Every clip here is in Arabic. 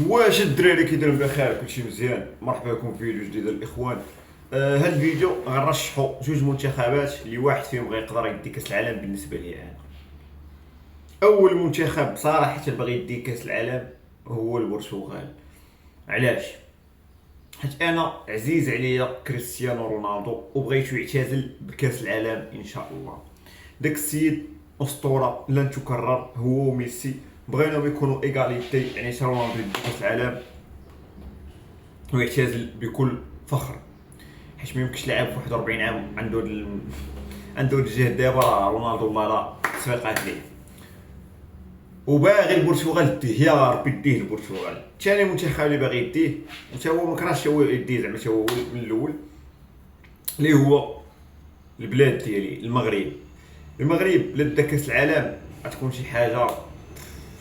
واش الدراري كيديروا بخير؟ كلشي مزيان؟ مرحبا بكم في فيديو جديد الاخوان. هاد الفيديو غنرشحوا جوج منتخبات اللي واحد فيهم غيقدر يدي كاس العالم بالنسبه لي انا. اول منتخب صراحه باغي يدي كاس العالم هو البرتغال. علاش؟ حيت انا عزيز عليا كريستيانو رونالدو وبغيتو يعتزل بكاس العالم ان شاء الله. داك السيد اسطوره لن تكرر، هو وميسي بغيناهم يكونوا ايغاليتي، يعني رونالدو يدي كاس العالم ويعتزل بكل فخر. حيت ما يمكنش لاعب في 41 عام عنده هاد الجهد دابا، راه رونالدو والله لا تصفيقات ليه. وباغي البرتغال ديه، يا ربي ديه البرتغال. ثاني منتخب اللي باغي يديه وتا هو ما كرهش هو يديه، زعما تا هو من الاول، اللي هو البلاد ديالي المغرب. المغرب بلاد دا كاس العالم غتكون شي حاجه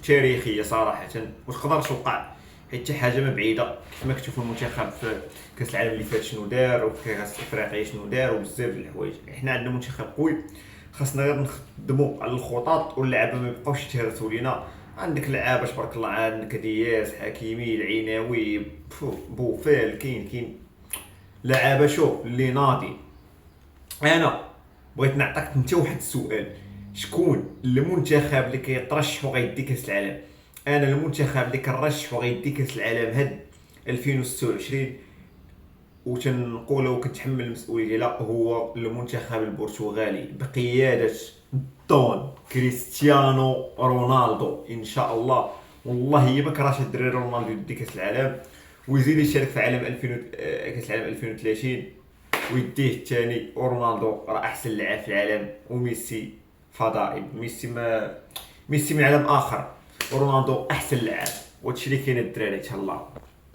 تاريخيه صراحه، وتقدر توقع حيت حتى حاجه ما بعيده. كما كتشوفوا المنتخب في كاس العالم اللي فات شنو دار، وفي كاس افريقيا شنو دار، وبزاف د الحوايج. حنا عندنا منتخب قوي، خاصنا غير نخدموا على الخطط واللعابه ما يبقاوش يتهرسوا لينا. عندك لعابه تبارك الله، عندك دياس، حكيمي، العيناوي، بوفال، كاين لعابه. شوف اللي ناضي. انا بغيت نعطيك انت واحد السؤال: شكون المنتخب اللي كيترشح وغيدي كاس العالم؟ انا المنتخب اللي كنرشح وغيدي كاس العالم هاد 2026 وتنقولها وكنتحمل المسؤوليه، لا هو المنتخب البرتغالي بقياده دون كريستيانو رونالدو ان شاء الله. والله هي ما كرهش الدراري رونالدو يدي كاس العالم ويزيد يشارك في عالم 2000 كاس العالم 2030 ويديه الثاني. ورونالدو راه احسن لاعب في العالم، وميسي فضائي. ميسي من عالم اخر، ورونالدو احسن لاعب. وهادشي اللي كاين الدراري. تهلاو.